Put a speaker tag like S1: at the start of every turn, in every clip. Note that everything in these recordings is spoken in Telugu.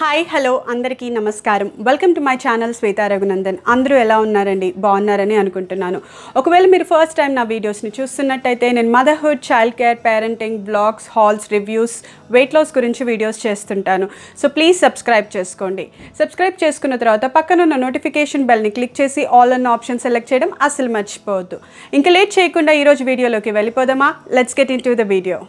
S1: హాయ్ హలో అందరికీ నమస్కారం. Welcome to my channel Shweta Raghunandan. అందరూ ఎలా ఉన్నారండి? బాగున్నారని అనుకుంటున్నాను. ఒకవేళ మీరు ఫస్ట్ టైం నా వీడియోస్ని చూస్తున్నట్టయితే నేను motherhood, child care, parenting, blogs, hauls, reviews, weight loss గురించి వీడియోస్ చేస్తుంటాను. సో ప్లీజ్ సబ్స్క్రైబ్ చేసుకోండి. సబ్స్క్రైబ్ చేసుకున్న తర్వాత పక్కన ఉన్న నోటిఫికేషన్ బెల్ని క్లిక్ చేసి ఆల్ అన్న ఆప్షన్ సెలెక్ట్ చేయడం అసలు మర్చిపోవద్దు. ఇంకా లేట్ చేయకుండా ఈరోజు వీడియోలోకి వెళ్ళిపోదామా? Let's get into the video.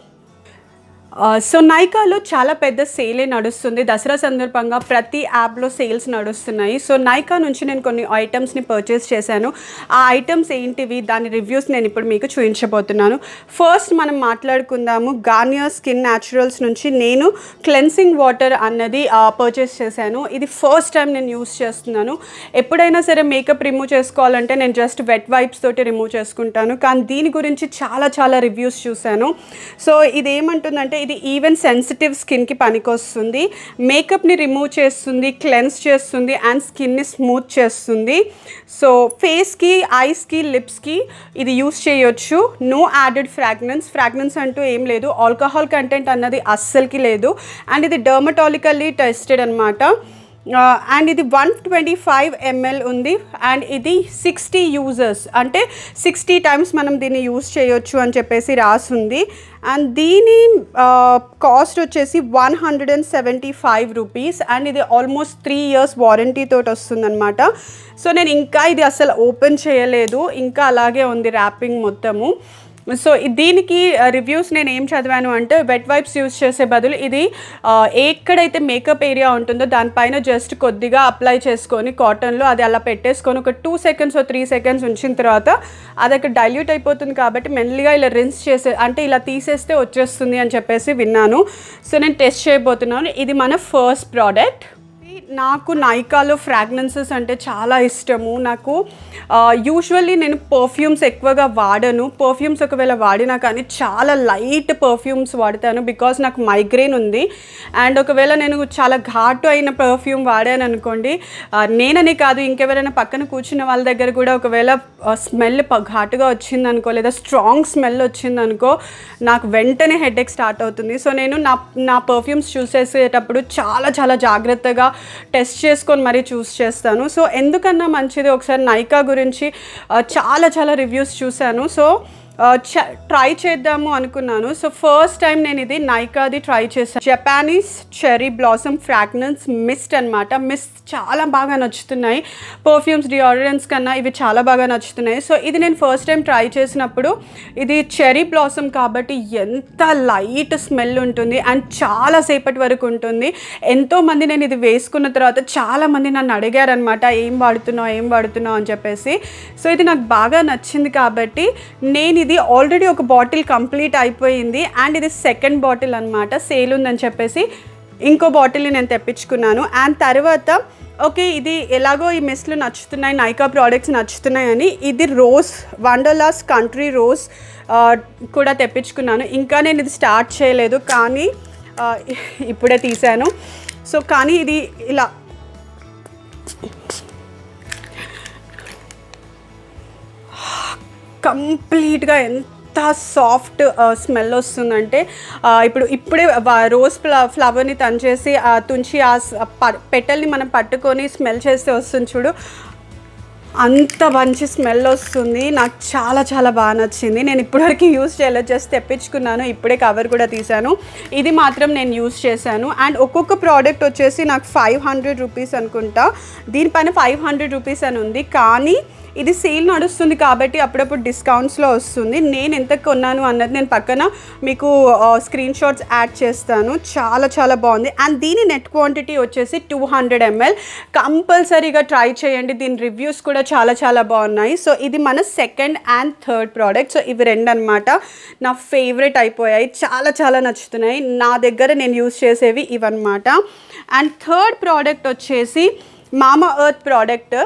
S1: So నైకాలో చాలా పెద్ద సేలే నడుస్తుంది. దసరా సందర్భంగా ప్రతి యాప్లో సేల్స్ నడుస్తున్నాయి. సో నైకా నుంచి నేను కొన్ని ఐటమ్స్ని పర్చేస్ చేశాను. ఆ ఐటమ్స్ ఏంటివి, దాని రివ్యూస్ నేను ఇప్పుడు మీకు చూపించబోతున్నాను. ఫస్ట్ మనం మాట్లాడుకుందాము. గార్నియర్ స్కిన్ న్యాచురల్స్ నుంచి నేను క్లెన్సింగ్ వాటర్ అన్నది పర్చేస్ చేశాను. ఇది ఫస్ట్ టైం నేను యూస్ చేస్తున్నాను. ఎప్పుడైనా సరే మేకప్ రిమూవ్ చేసుకోవాలంటే నేను జస్ట్ వెట్ వైప్స్ తోటి రిమూవ్ చేసుకుంటాను. కానీ దీని గురించి చాలా రివ్యూస్ చూశాను. సో ఇది ఏమంటుందంటే ఇది ఈవెన్ సెన్సిటివ్ స్కిన్కి పనికొస్తుంది, మేకప్ని రిమూవ్ చేస్తుంది, క్లెన్స్ చేస్తుంది అండ్ స్కిన్ని స్మూత్ చేస్తుంది. సో ఫేస్కి, ఐస్కి, లిప్స్కి ఇది యూస్ చేయొచ్చు. నో యాడెడ్ ఫ్రాగ్రెన్స్ అంటూ ఏం లేదు. ఆల్కహాల్ కంటెంట్ అన్నది అస్సలకి లేదు. అండ్ ఇది డర్మటాలికల్లీ టెస్టెడ్ అనమాట. అండ్ ఇది 125 ml ఉంది. అండ్ ఇది 60 యూజర్స్ అంటే 60 టైమ్స్ మనం దీన్ని యూజ్ చేయొచ్చు అని చెప్పేసి రాసుంది. అండ్ దీని కాస్ట్ వచ్చేసి 175 రూపీస్. అండ్ ఇది ఆల్మోస్ట్ 3 years వారంటీ తోటి వస్తుందన్నమాట. సో నేను ఇంకా ఇది అసలు ఓపెన్ చేయలేదు, ఇంకా అలాగే ఉంది ర్యాపింగ్ మొత్తము. సో దీనికి రివ్యూస్ నేను ఏం చదివాను అంటే వెట్ వైప్స్ యూస్ చేసే బదులు ఇది ఎక్కడైతే మేకప్ ఏరియా ఉంటుందో దానిపైన జస్ట్ కొద్దిగా అప్లై చేసుకొని కాటన్లో అది అలా పెట్టేసుకొని ఒక 2 seconds or 3 seconds ఉంచిన తర్వాత అది అక్కడ డైల్యూట్ అయిపోతుంది. కాబట్టి మెల్లిగా ఇలా రిన్స్ చేసే అంటే ఇలా తీసేస్తే వచ్చేస్తుంది అని చెప్పేసి విన్నాను. సో నేను టెస్ట్ చేయబోతున్నాను. ఇది మన ఫస్ట్ ప్రోడక్ట్. నాకు నైకాలో ఫ్రాగ్రెన్సెస్ అంటే చాలా ఇష్టము. నాకు యూజువల్లీ నేను పర్ఫ్యూమ్స్ ఎక్కువగా వాడను. పర్ఫ్యూమ్స్ ఒకవేళ వాడినా కానీ చాలా లైట్ పర్ఫ్యూమ్స్ వాడతాను. బికాజ్ నాకు మైగ్రేన్ ఉంది. అండ్ ఒకవేళ నేను చాలా ఘాటు అయిన పర్ఫ్యూమ్ వాడాను అనుకోండి, నేననే కాదు ఇంకెవరైనా పక్కన కూర్చున్న వాళ్ళ దగ్గర కూడా ఒకవేళ స్మెల్ ఘాటుగా వచ్చిందనుకో లేదా స్ట్రాంగ్ స్మెల్ వచ్చిందనుకో నాకు వెంటనే హెడేక్ స్టార్ట్ అవుతుంది. సో నేను నా పర్ఫ్యూమ్స్ చూస్ చేసేటప్పుడు చాలా జాగ్రత్తగా టెస్ట్ చేసుకొని మరీ చూస్ చేస్తాను. సో ఎందుకన్నా మంచిది ఒకసారి నైకా గురించి చాలా రివ్యూస్ చూశాను. సో ట్రై చేద్దాము అనుకున్నాను. సో ఫస్ట్ టైం నేను ఇది నైకాది ట్రై చేశాను. Japanese cherry blossom fragrance mist అనమాట. మిస్ట్ చాలా బాగా నచ్చుతున్నాయి. పర్ఫ్యూమ్స్, డియోడరెంట్స్ కన్నా ఇవి చాలా బాగా నచ్చుతున్నాయి. సో ఇది నేను ఫస్ట్ టైం ట్రై చేసినప్పుడు ఇది చెర్రీ బ్లాసమ్ కాబట్టి ఎంత లైట్ స్మెల్ ఉంటుంది అండ్ చాలా సేపటి వరకు ఉంటుంది. ఎంతోమంది నేను ఇది వేసుకున్న తర్వాత చాలామంది నన్ను అడిగారనమాట ఏం వాడుతున్నావు అని చెప్పేసి. సో ఇది నాకు బాగా నచ్చింది కాబట్టి నేను ఇది ఆల్రెడీ ఒక బాటిల్ కంప్లీట్ అయిపోయింది. అండ్ ఇది సెకండ్ బాటిల్ అనమాట. సేల్ ఉందని చెప్పేసి ఇంకో బాటిల్ని నేను తెప్పించుకున్నాను. అండ్ తర్వాత ఓకే ఇది ఎలాగో ఈ మిస్ట్లు నచ్చుతున్నాయి, నైకా ప్రోడక్ట్స్ నచ్చుతున్నాయని ఇది రోజ్ వండర్లాస్ కంట్రీ రోజ్ కూడా తెప్పించుకున్నాను. ఇంకా నేను ఇది స్టార్ట్ చేయలేదు కానీ ఇప్పుడే తీసాను. సో కానీ ఇది ఇలా కంప్లీట్గా ఎంత సాఫ్ట్ స్మెల్ వస్తుందంటే ఇప్పుడే రోజ్ ఫ్లవర్ని తుంచి ఆ పెటల్ని మనం పట్టుకొని స్మెల్ చేస్తే వస్తుంది చూడు, అంత మంచి స్మెల్ వస్తుంది. నాకు చాలా బాగా నచ్చింది. నేను ఇప్పటివరకు యూజ్ చేయలేదు, జస్ట్ తెప్పించుకున్నాను. ఇప్పుడే కవర్ కూడా తీసాను. ఇది మాత్రం నేను యూజ్ చేశాను. అండ్ ఒక్కొక్క ప్రోడక్ట్ వచ్చేసి నాకు 500 రూపీస్ అనుకుంటా. దీనిపైన 500 రూపీస్ అని ఉంది. కానీ ఇది సేల్ నడుస్తుంది కాబట్టి అప్పుడప్పుడు డిస్కౌంట్స్లో వస్తుంది. నేను ఎంత కొన్నాను అన్నది నేను పక్కన మీకు స్క్రీన్ షాట్స్ యాడ్ చేస్తాను. చాలా బాగుంది. అండ్ దీని నెట్ క్వాంటిటీ వచ్చేసి 200 ml. కంపల్సరీగా ట్రై చేయండి. దీని రివ్యూస్ కూడా చాలా బాగున్నాయి. సో ఇది మన second and third product. So ఇవి రెండు అనమాట నా ఫేవరెట్ అయిపోయాయి. చాలా నచ్చుతున్నాయి. నా దగ్గర నేను యూజ్ చేసేవి ఇవన్నమాట. అండ్ థర్డ్ ప్రోడక్ట్ వచ్చేసి మామా ఎర్త్ ప్రోడక్ట్.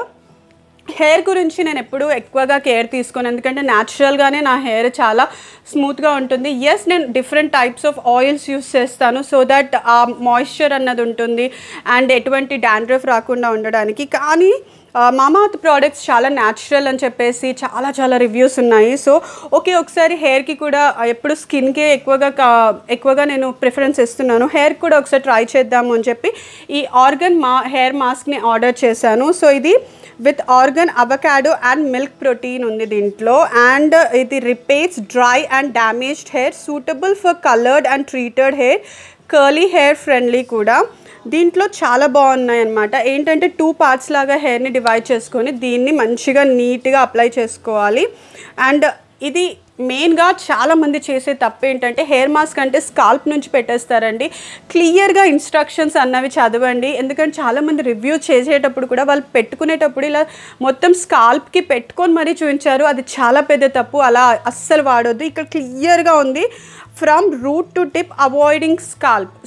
S1: హెయిర్ గురించి నేను ఎప్పుడూ ఎక్కువగా కేర్ తీసుకోను, ఎందుకంటే న్యాచురల్గానే నా హెయిర్ చాలా స్మూత్గా ఉంటుంది. నేను different types of oils use చేస్తాను సో దట్ ఆ మాయిశ్చర్ అన్నది ఉంటుంది అండ్ ఎటువంటి డాండ్రఫ్ రాకుండా ఉండడానికి. కానీ మామాఅర్త్ ప్రోడక్ట్స్ చాలా న్యాచురల్ అని చెప్పేసి చాలా చాలా రివ్యూస్ ఉన్నాయి. సో ఓకే, ఒకసారి హెయిర్కి కూడా ఎప్పుడు స్కిన్కే ఎక్కువగా నేను ప్రిఫరెన్స్ ఇస్తున్నాను, హెయిర్ కూడా ఒకసారి ట్రై చేద్దాము అని చెప్పి ఈ ఆర్గన్ హెయిర్ మాస్క్ని ఆర్డర్ చేశాను. సో ఇది with organ avocado and milk protein ఉంది దీంట్లో. అండ్ ఇది repairs dry and damaged hair, suitable for coloured and treated hair, curly hair friendly కూడా. దీంట్లో చాలా బాగున్నాయి అన్నమాట. ఏంటంటే 2 పార్ట్స్ లాగా హెయిర్ని డివైడ్ చేసుకొని దీన్ని మంచిగా నీట్గా అప్లై చేసుకోవాలి. అండ్ ఇది మెయిన్గా చాలామంది చేసే తప్పు ఏంటంటే హెయిర్ మాస్క్ అంటే స్కాల్ప్ నుంచి పెట్టేస్తారండి. క్లియర్గా ఇన్స్ట్రక్షన్స్ అన్నవి చదవండి. ఎందుకంటే చాలామంది రివ్యూ చేసేటప్పుడు కూడా వాళ్ళు పెట్టుకునేటప్పుడు ఇలా మొత్తం స్కాల్ప్కి పెట్టుకొని మరీ చూపించారు. అది చాలా పెద్ద తప్పు, అలా అస్సలు వాడొద్దు. ఇక్కడ క్లియర్గా ఉంది, from root to tip avoiding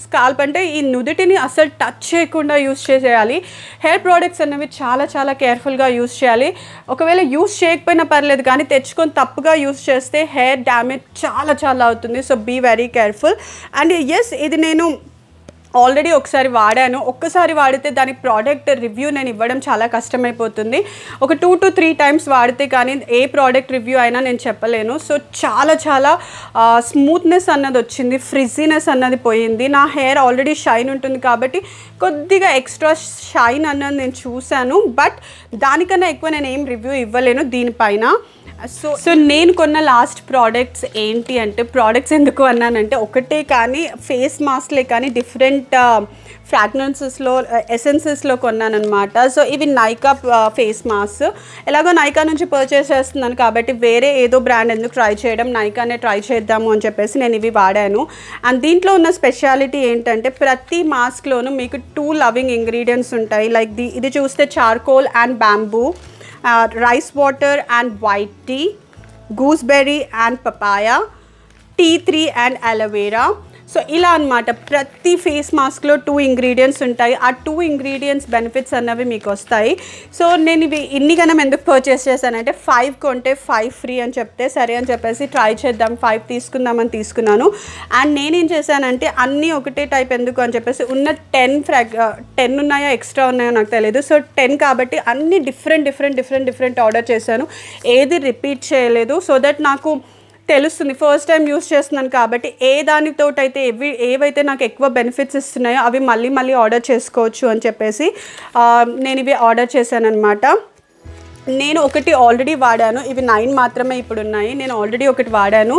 S1: scalp అంటే ఈ నుదుటిని అసలు టచ్ చేయకుండా యూస్ చేసేయాలి. హెయిర్ ప్రోడక్ట్స్ అనేవి చాలా చాలా కేర్ఫుల్గా యూస్ చేయాలి. ఒకవేళ యూస్ చేయకపోయినా పర్లేదు, కానీ తెచ్చుకొని తప్పుగా యూస్ చేస్తే హెయిర్ డ్యామేజ్ చాలా చాలా అవుతుంది. So be very careful. And yes, ఇది నేను ఆల్రెడీ ఒకసారి వాడాను. ఒక్కసారి వాడితే దాని ప్రోడక్ట్ రివ్యూ నేను ఇవ్వడం చాలా కష్టమైపోతుంది. ఒక 2 to 3 టైమ్స్ వాడితే కానీ ఏ ప్రోడక్ట్ రివ్యూ అయినా నేను చెప్పలేను. సో చాలా చాలా స్మూత్నెస్ అన్నది వచ్చింది, ఫ్రిజీనెస్ అన్నది పోయింది. నా హెయిర్ ఆల్రెడీ షైన్ ఉంటుంది కాబట్టి కొద్దిగా ఎక్స్ట్రా షైన్ అన్నది నేను చూశాను. బట్ దానికన్నా ఎక్కువ నేను ఏం రివ్యూ ఇవ్వలేను దీనిపైన. సో నేను కొన్న లాస్ట్ ప్రోడక్ట్స్ ఏంటి అంటే, ప్రోడక్ట్స్ ఎందుకు అన్నానంటే ఒకటే కానీ ఫేస్ మాస్క్లే కానీ డిఫరెంట్ ఫ్రాగ్రెన్సెస్లో ఎసెన్సెస్లో కొన్నానమాట. సో ఇవి నైకా ఫేస్ మాస్క్. ఎలాగో నైకా నుంచి పర్చేస్ చేస్తున్నాను కాబట్టి వేరే ఏదో బ్రాండ్ ఎందుకు ట్రై చేయడం, నైకానే ట్రై చేద్దాము అని చెప్పేసి నేను ఇవి వాడాను. అండ్ దీంట్లో ఉన్న స్పెషాలిటీ ఏంటంటే ప్రతి మాస్క్లోనూ మీకు 2 లవింగ్ ఇంగ్రీడియంట్స్ ఉంటాయి. లైక్ ఇది చూస్తే charcoal and bamboo, rice water and white tea, gooseberry and papaya, tea tree and aloe vera. So ఇలా అనమాట. ప్రతి ఫేస్ మాస్క్లో 2 ఇంగ్రీడియంట్స్ ఉంటాయి. ఆ 2 ఇంగ్రీడియంట్స్ బెనిఫిట్స్ అన్నవి మీకు వస్తాయి. సో నేను ఇవి ఇన్నిగనం ఎందుకు పర్చేస్ చేశానంటే 5 కొంటే 5 ఫ్రీ అని చెప్తే సరే అని చెప్పేసి ట్రై చేద్దాం, 5 తీసుకుందామని తీసుకున్నాను. అండ్ నేనేం చేశానంటే అన్నీ ఒకటే టైప్ ఎందుకు అని చెప్పేసి ఉన్న 10 ఉన్నాయో ఎక్స్ట్రా ఉన్నాయో నాకు తెలియదు. సో 10 కాబట్టి అన్ని డిఫరెంట్ ఆర్డర్ చేశాను, ఏది రిపీట్ చేయలేదు. సో దట్ నాకు తెలుస్తుంది, ఫస్ట్ టైం యూస్ చేస్తున్నాను కాబట్టి ఏ దానితోటైతే ఏవైతే నాకు ఎక్కువ బెనిఫిట్స్ ఇస్తున్నాయో అవి మళ్ళీ ఆర్డర్ చేసుకోవచ్చు అని చెప్పేసి నేను ఇవి ఆర్డర్ చేశాను అనమాట. నేను ఒకటి ఆల్రెడీ వాడాను, ఇవి 9 మాత్రమే ఇప్పుడు ఉన్నాయి. నేను ఆల్రెడీ ఒకటి వాడాను,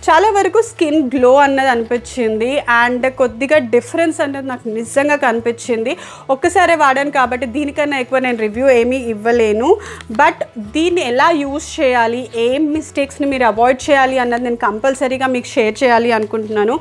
S1: చాలా వరకు స్కిన్ గ్లో అన్నది అనిపించింది. అండ్ కొద్దిగా డిఫరెన్స్ అనేది నాకు నిజంగా కనిపించింది. ఒక్కసారి వాడాను కాబట్టి దీనికన్నా ఎక్కువ నేను రివ్యూ ఏమీ ఇవ్వలేను. బట్ దీన్ని ఎలా యూస్ చేయాలి, ఏం మిస్టేక్స్ని మీరు అవాయిడ్ చేయాలి అన్నది నేను కంపల్సరీగా మీకు షేర్ చేయాలి అనుకుంటున్నాను.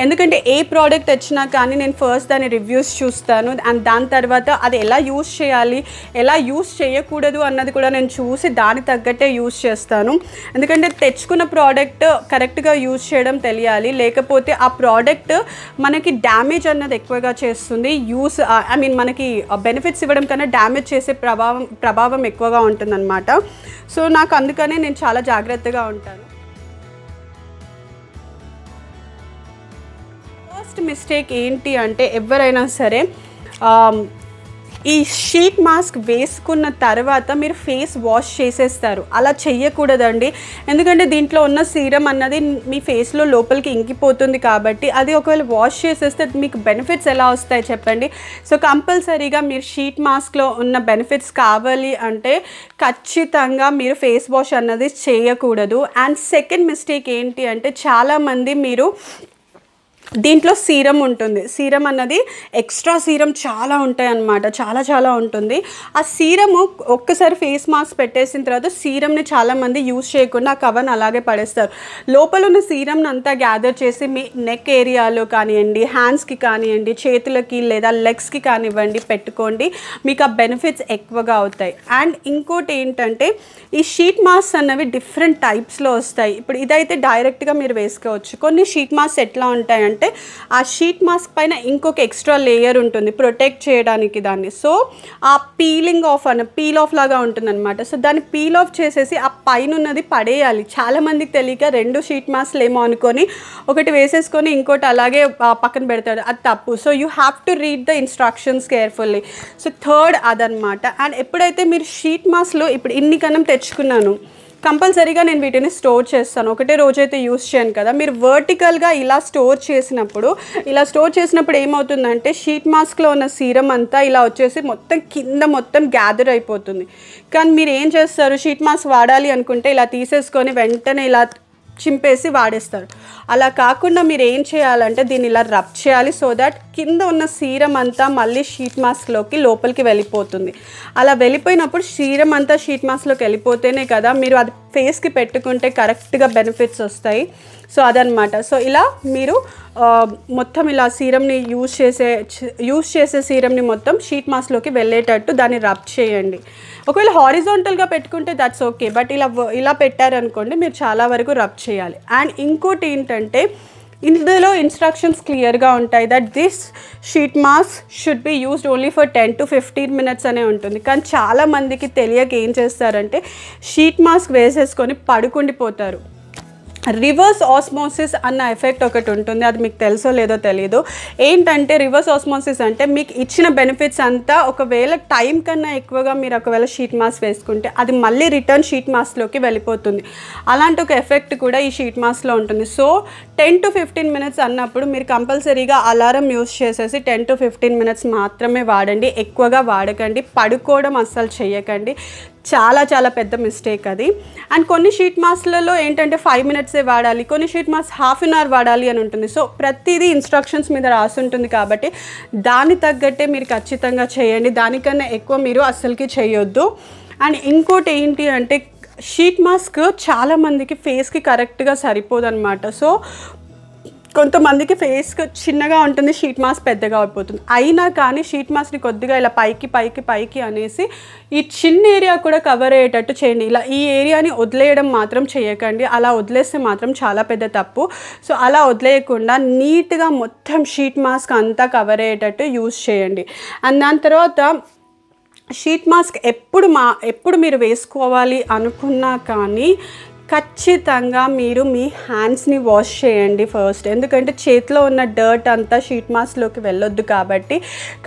S1: ఎందుకంటే ఏ ప్రోడక్ట్ తెచ్చినా కానీ నేను ఫస్ట్ దాని రివ్యూస్ చూస్తాను. అండ్ దాని తర్వాత అది ఎలా యూస్ చేయాలి, ఎలా యూస్ చేయకూడదు అన్నది కూడా నేను చూసి దాని తగ్గట్టే యూస్ చేస్తాను. ఎందుకంటే తెచ్చుకున్న ప్రోడక్ట్ కరెక్ట్గా యూస్ చేయడం తెలియాలి, లేకపోతే ఆ ప్రోడక్ట్ మనకి డ్యామేజ్ అన్నది ఎక్కువగా చేస్తుంది. మనకి బెనిఫిట్స్ ఇవ్వడం కన్నా డ్యామేజ్ చేసే ప్రభావం ఎక్కువగా ఉంటుందన్నమాట. సో నాకు అందుకనే నేను చాలా జాగ్రత్తగా ఉంటాను. ఫస్ట్ మిస్టేక్ ఏంటి అంటే ఎవరైనా సరే ఈ షీట్ మాస్క్ వేసుకున్న తర్వాత మీరు ఫేస్ వాష్ చేసేస్తారు. అలా చెయ్యకూడదండి. ఎందుకంటే దీంట్లో ఉన్న సీరం అన్నది మీ ఫేస్లో లోపలికి ఇంకిపోతుంది కాబట్టి అది ఒకవేళ వాష్ చేసేస్తే మీకు బెనిఫిట్స్ ఎలా వస్తాయి చెప్పండి. సో కంపల్సరీగా మీరు షీట్ మాస్క్లో ఉన్న బెనిఫిట్స్ కావాలి అంటే ఖచ్చితంగా మీరు ఫేస్ వాష్ అన్నది చేయకూడదు. అండ్ సెకండ్ మిస్టేక్ ఏంటి అంటే చాలామంది మీరు దీంట్లో సీరం ఉంటుంది, సీరం అన్నది ఎక్స్ట్రా సీరం చాలా ఉంటాయి అన్నమాట, చాలా ఉంటుంది. ఆ సీరము ఒక్కసారి ఫేస్ మాస్క్ పెట్టేసిన తర్వాత సీరంని చాలామంది యూజ్ చేయకుండా ఆ కవర్ని అలాగే పడేస్తారు. లోపల ఉన్న సీరంని అంతా గ్యాదర్ చేసి మీ నెక్ ఏరియాలో కానివ్వండి, హ్యాండ్స్కి కానివ్వండి, చేతులకి లేదా లెగ్స్కి కానివ్వండి పెట్టుకోండి, మీకు ఆ బెనిఫిట్స్ ఎక్కువగా అవుతాయి. అండ్ ఇంకోటి ఏంటంటే ఈ షీట్ మాస్క్ అన్నవి డిఫరెంట్ టైప్స్లో వస్తాయి. ఇప్పుడు ఇదైతే డైరెక్ట్గా మీరు వేసుకోవచ్చు. కొన్ని షీట్ మాస్క్ ఎట్లా ఉంటాయంటే అంటే ఆ షీట్ మాస్క్ పైన ఇంకొక ఎక్స్ట్రా లేయర్ ఉంటుంది ప్రొటెక్ట్ చేయడానికి దాన్ని. సో ఆ పీల్ ఆఫ్ లాగా ఉంటుందన్నమాట. సో దాన్ని పీల్ ఆఫ్ చేసేసి ఆ పైన ఉన్నది పడేయాలి. చాలామందికి తెలియక 2 షీట్ మాస్క్లు ఏమో అనుకొని ఒకటి వేసేసుకొని ఇంకోటి అలాగే పక్కన పెడతాడు, అది తప్పు. So you have to read the instructions carefully. So third అదనమాట. అండ్ ఎప్పుడైతే మీరు షీట్ మాస్క్లు ఇప్పుడు ఇన్ని కనం తెచ్చుకున్నాను, కంపల్సరీగా నేను వీటిని స్టోర్ చేస్తాను. ఒకటే రోజైతే యూస్ చేయను కదా. మీరు వర్టికల్గా ఇలా స్టోర్ చేసినప్పుడు ఏమవుతుందంటే షీట్ మాస్క్లో ఉన్న సీరం అంతా ఇలా వచ్చేసి మొత్తం కింద మొత్తం గ్యాదర్ అయిపోతుంది. కానీ మీరు ఏం చేస్తారు, షీట్ మాస్క్ వాడాలి అనుకుంటే ఇలా తీసేసుకొని వెంటనే ఇలా చింపేసి వాడేస్తారు. అలా కాకుండా మీరు ఏం చేయాలంటే దీన్ని ఇలా రబ్ చేయాలి. సో దట్ కింద ఉన్న సీరం అంతా మళ్ళీ షీట్ మాస్క్లోకి లోపలికి వెళ్ళిపోతుంది. అలా వెళ్ళిపోయినప్పుడు సీరం అంతా షీట్ మాస్క్లోకి వెళ్ళిపోతేనే కదా మీరు అది ఫేస్కి పెట్టుకుంటే కరెక్ట్గా బెనిఫిట్స్ వస్తాయి. సో అదనమాట. సో ఇలా మీరు మొత్తం ఇలా సీరంని యూస్ చేసే సీరంని మొత్తం షీట్ మాస్క్లోకి వెళ్ళేటట్టు దాన్ని రబ్ చేయండి. ఒకవేళ హారిజాంటల్గా పెట్టుకుంటే దట్స్ ఓకే, బట్ ఇలా పెట్టారనుకోండి మీరు చాలా వరకు రబ్ చేయాలి. అండ్ ఇంకోటి ఏంటంటే ఇందులో ఇన్స్ట్రక్షన్స్ క్లియర్గా ఉంటాయి that this sheet mask should be used only for 10 to 15 minutes అనే ఉంటుంది. కానీ చాలామందికి తెలియక ఏం చేస్తారంటే షీట్ మాస్క్ వేసేసుకొని పడుకుండిపోతారు. రివర్స్ ఆస్మోసిస్ అన్న ఎఫెక్ట్ ఒకటి ఉంటుంది, అది మీకు తెలుసో లేదో తెలియదు. ఏంటంటే రివర్స్ ఆస్మోసిస్ అంటే మీకు ఇచ్చిన బెనిఫిట్స్ అంతా ఒకవేళ టైం కన్నా ఎక్కువగా మీరు ఒకవేళ షీట్ మాస్క్ వేసుకుంటే అది మళ్ళీ రిటర్న్ షీట్ మాస్క్లోకి వెళ్ళిపోతుంది. అలాంటి ఒక ఎఫెక్ట్ కూడా ఈ షీట్ మాస్క్లో ఉంటుంది. సో 10 to 15 minutes అన్నప్పుడు మీరు కంపల్సరీగా అలారం యూస్ చేసేసి 10 to 15 minutes మాత్రమే వాడండి, ఎక్కువగా వాడకండి. పడుకోవడం అస్సలు చేయకండి, చాలా చాలా పెద్ద మిస్టేక్ అది. అండ్ కొన్ని షీట్ మాస్క్లలో ఏంటంటే 5 minutes వాడాలి, కొన్ని షీట్ మాస్క్ ½ an hour వాడాలి అని ఉంటుంది. సో ప్రతిదీ ఇన్స్ట్రక్షన్స్ మీద రాసి ఉంటుంది కాబట్టి దాని తగ్గట్టే మీరు ఖచ్చితంగా చేయండి, దానికన్నా ఎక్కువ మీరు అస్సలకి చేయొద్దు. అండ్ ఇంకోటి ఏంటి అంటే షీట్ మాస్క్ చాలామందికి ఫేస్కి కరెక్ట్గా సరిపోదన్నమాట. సో కొంతమందికి ఫేస్ చిన్నగా ఉంటుంది, షీట్ మాస్క్ పెద్దగా అయిపోతుంది. అయినా కానీ షీట్ మాస్క్ని కొద్దిగా ఇలా పైకి అనేసి ఈ చిన్న ఏరియా కూడా కవర్ అయ్యేటట్టు చేయండి. ఇలా ఈ ఏరియాని వదిలేయడం మాత్రం చేయకండి, అలా వదిలేస్తే మాత్రం చాలా పెద్ద తప్పు. సో అలా వదిలేయకుండా నీట్గా మొత్తం షీట్ మాస్క్ అంతా కవర్ అయ్యేటట్టు యూస్ చేయండి. అండ్ దాని తర్వాత షీట్ మాస్క్ ఎప్పుడు మీరు వేసుకోవాలి అనుకున్నా కానీ ఖచ్చితంగా మీరు మీ హ్యాండ్స్ని వాష్ చేయండి ఫస్ట్. ఎందుకంటే చేతిలో ఉన్న డర్ట్ అంతా షీట్ మాస్క్లోకి వెళ్ళొద్దు కాబట్టి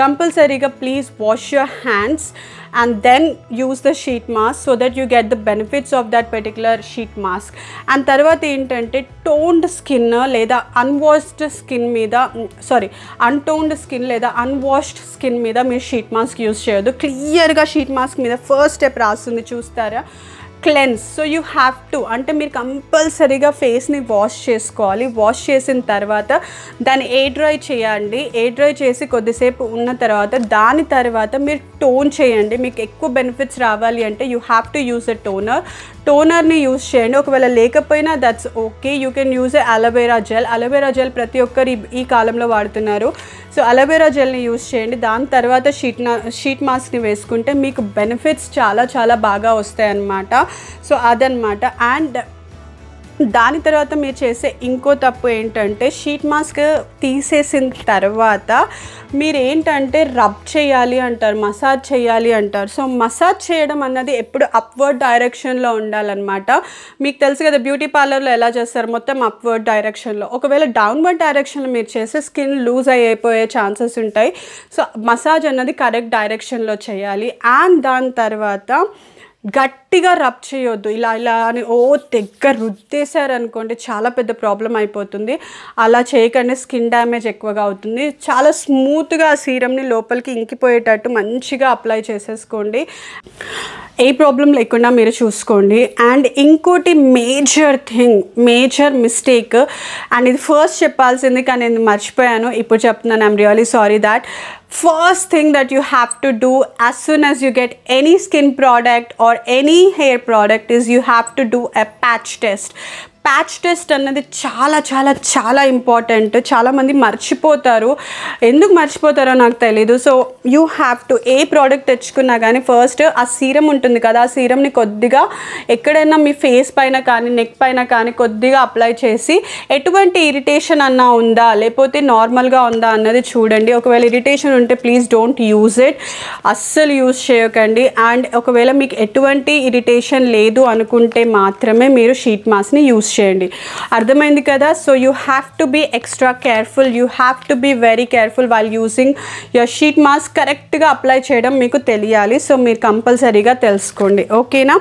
S1: కంపల్సరీగా please wash your hands and then use the sheet mask so that you get the benefits of that particular sheet mask. And తర్వాత ఏంటంటే టోన్డ్ స్కిన్ లేదా అన్టోన్డ్ స్కిన్ లేదా అన్వాష్డ్ స్కిన్ మీద మీరు షీట్ మాస్క్ యూస్ చేయొద్దు. క్లియర్గా షీట్ మాస్క్ మీద ఫస్ట్ స్టెప్ రాస్తుంది చూస్తారా, cleanse. So you have to అంటే మీరు కంపల్సరీగా ఫేస్ని వాష్ చేసుకోవాలి. వాష్ చేసిన తర్వాత దాన్ని ఎయిర్ డ్రై చేయండి. ఎయిర్ డ్రై చేసి కొద్దిసేపు ఉన్న తర్వాత దాని తర్వాత మీరు టోన్ చేయండి. మీకు ఎక్కువ బెనిఫిట్స్ రావాలి అంటే you have to use a టోనర్ని యూజ్ చేయండి. ఒకవేళ లేకపోయినా that's okay, you can use a aloe vera gel. ప్రతి ఒక్కరు ఈ కాలంలో వాడుతున్నారు. సో అలోవెరా జెల్ని యూజ్ చేయండి. దాని తర్వాత షీట్ మాస్క్ని వేసుకుంటే మీకు బెనిఫిట్స్ చాలా చాలా బాగా వస్తాయి అన్నమాట. సో అదనమాట. అండ్ దాని తర్వాత మీరు చేసే ఇంకో తప్పు ఏంటంటే షీట్ మాస్క్ తీసేసిన తర్వాత మీరు ఏంటంటే రబ్ చేయాలి అంటారు, మసాజ్ చేయాలి అంటారు. సో మసాజ్ చేయడం అన్నది ఎప్పుడు అప్వర్డ్ డైరెక్షన్లో ఉండాలన్నమాట. మీకు తెలుసు కదా బ్యూటీ పార్లర్లో ఎలా చేస్తారు, మొత్తం అప్వర్డ్ డైరెక్షన్లో. ఒకవేళ డౌన్వర్డ్ డైరెక్షన్లో మీరు చేస్తే స్కిన్ లూజ్ అయిపోయే ఛాన్సెస్ ఉంటాయి. సో మసాజ్ అన్నది కరెక్ట్ డైరెక్షన్లో చేయాలి. అండ్ దాని తర్వాత గట్టిగా రబ్ చేయొద్దు. ఇలా అని దగ్గర రుద్దేశారనుకోండి చాలా పెద్ద ప్రాబ్లం అయిపోతుంది. అలా చేయకండి, స్కిన్ డ్యామేజ్ ఎక్కువగా అవుతుంది. చాలా స్మూత్గా ఆ సీరంని లోపలికి ఇంకిపోయేటట్టు మంచిగా అప్లై చేసేసుకోండి, ఏ ప్రాబ్లం లేకుండా మీరు చూసుకోండి. అండ్ ఇంకోటి మేజర్ మిస్టేక్, అండ్ ఇది ఫస్ట్ చెప్పాల్సింది కానీ నేను మర్చిపోయాను, ఇప్పుడు చెప్తున్నాను. I'm really sorry that. First thing that you have to do as soon as you get any skin product or any hair product is you have to do a patch test. Patch test అన్నది చాలా చాలా చాలా ఇంపార్టెంట్. చాలామంది మర్చిపోతారు. ఎందుకు మర్చిపోతారో నాకు తెలీదు. So you have to A product తెచ్చుకున్నా కానీ ఫస్ట్ ఆ సీరం ఉంటుంది కదా, ఆ సీరంని కొద్దిగా ఎక్కడైనా మీ ఫేస్ పైన కానీ నెక్ పైన కానీ కొద్దిగా అప్లై చేసి ఎటువంటి ఇరిటేషన్ అన్నా ఉందా లేకపోతే నార్మల్గా ఉందా అన్నది చూడండి. ఒకవేళ ఇరిటేషన్ ఉంటే ప్లీజ్ డోంట్ యూజ్ ఇట్, అస్సలు యూజ్ చేయకండి. అండ్ ఒకవేళ మీకు ఎటువంటి ఇరిటేషన్ లేదు అనుకుంటే మాత్రమే మీరు షీట్ మాస్క్ని యూజ్ చేయండి. అర్థమైంది కదా. So you have to be extra careful, you have to be very careful while using your sheet mask. కరెక్ట్గా అప్లై చేయడం మీకు తెలియాలి. సో మీరు కంపల్సరీగా తెలుసుకోండి, ఓకేనా.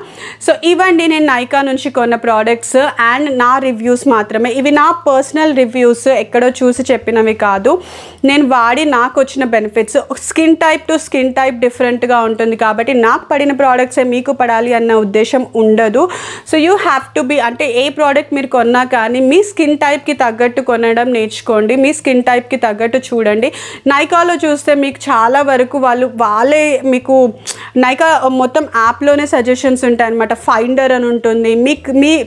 S1: సో ఇవండి నేను నైకా నుంచి కొన్న ప్రోడక్ట్స్ అండ్ నా రివ్యూస్ మాత్రమే. ఇవి నా పర్సనల్ రివ్యూస్, ఎక్కడో చూసి చెప్పినవి కాదు. నేను వాడి నాకు వచ్చిన benefits. Skin type to skin type డిఫరెంట్గా ఉంటుంది కాబట్టి నాకు పడిన ప్రోడక్ట్సే మీకు పడాలి అన్న ఉద్దేశం ఉండదు. So you have to be, అంటే ఏ ప్రోడక్ట్ మీరు కొన్నా కానీ మీ స్కిన్ టైప్కి తగ్గట్టు కొనడం నేర్చుకోండి. మీ స్కిన్ టైప్కి తగ్గట్టు చూడండి. నైకాలో చూస్తే మీకు చాలా వరకు వాళ్ళే మీకు నైకా మొత్తం యాప్లోనే సజెషన్స్ ఉంటాయి అనమాట. ఫైండర్ అని ఉంటుంది.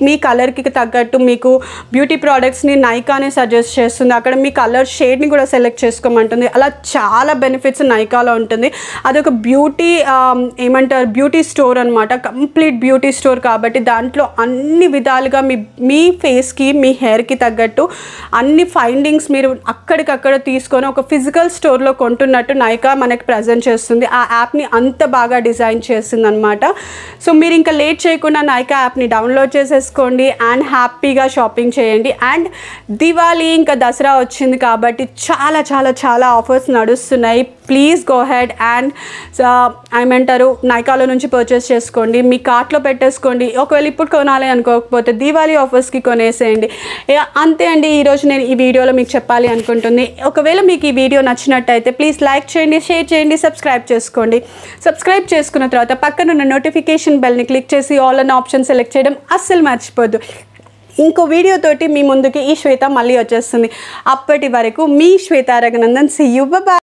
S1: మీ కలర్కి తగ్గట్టు మీకు బ్యూటీ ప్రోడక్ట్స్ని నైకానే సజెస్ట్ చేస్తుంది. అక్కడ మీ కలర్ షేడ్ని కూడా సెలెక్ట్ చేసుకోమంటుంది. అలా చాలా బెనిఫిట్స్ నైకాలో ఉంటుంది. అదొక బ్యూటీ బ్యూటీ స్టోర్ అనమాట, కంప్లీట్ బ్యూటీ స్టోర్. కాబట్టి దాంట్లో అన్ని విధాలుగా మీ ఫేస్కి మీ హెయిర్కి తగ్గట్టు అన్ని ఫైండింగ్స్ మీరు అక్కడికక్కడ తీసుకొని ఒక ఫిజికల్ స్టోర్లో కొంటున్నట్టు నైకా మనకి ప్రజెంట్ చేస్తుంది. ఆ యాప్ని అంత బాగా డిజైన్ చేస్తుంది అనమాట. సో మీరు ఇంకా లేట్ చేయకుండా నైకా యాప్ని డౌన్లోడ్ చేసేసుకోండి అండ్ హ్యాపీగా షాపింగ్ చేయండి. అండ్ దివాళీ ఇంకా దసరా వచ్చింది కాబట్టి చాలా చాలా చాలా ఆఫర్స్ నడుస్తున్నాయి. ప్లీజ్ గో హెడ్ అండ్ నైకాలో నుంచి పర్చేస్ చేసుకోండి, మీ కార్ట్లో పెట్టేసుకోండి. ఒకవేళ ఇప్పుడు కొనాలి అనుకోకపోతే దీవాళీ ఆఫర్స్కి కొనేసేయండి. అంతే అండి ఈరోజు నేను ఈ వీడియోలో మీకు చెప్పాలి అనుకుంటుంది. ఒకవేళ మీకు ఈ వీడియో నచ్చినట్టయితే ప్లీజ్ లైక్ చేయండి, షేర్ చేయండి, సబ్స్క్రైబ్ చేసుకోండి. సబ్స్క్రైబ్ చేసుకున్న తర్వాత పక్కన ఉన్న నోటిఫికేషన్ బెల్ని క్లిక్ చేసి ఆల్ అన్న ఆప్షన్ సెలెక్ట్ చేయడం అస్సలు మర్చిపోద్దు. ఇంకో వీడియోతోటి మీ ముందుకి ఈ శ్వేత మళ్ళీ వచ్చేస్తుంది. అప్పటి వరకు మీ Swetha Raghunandan. See you, by.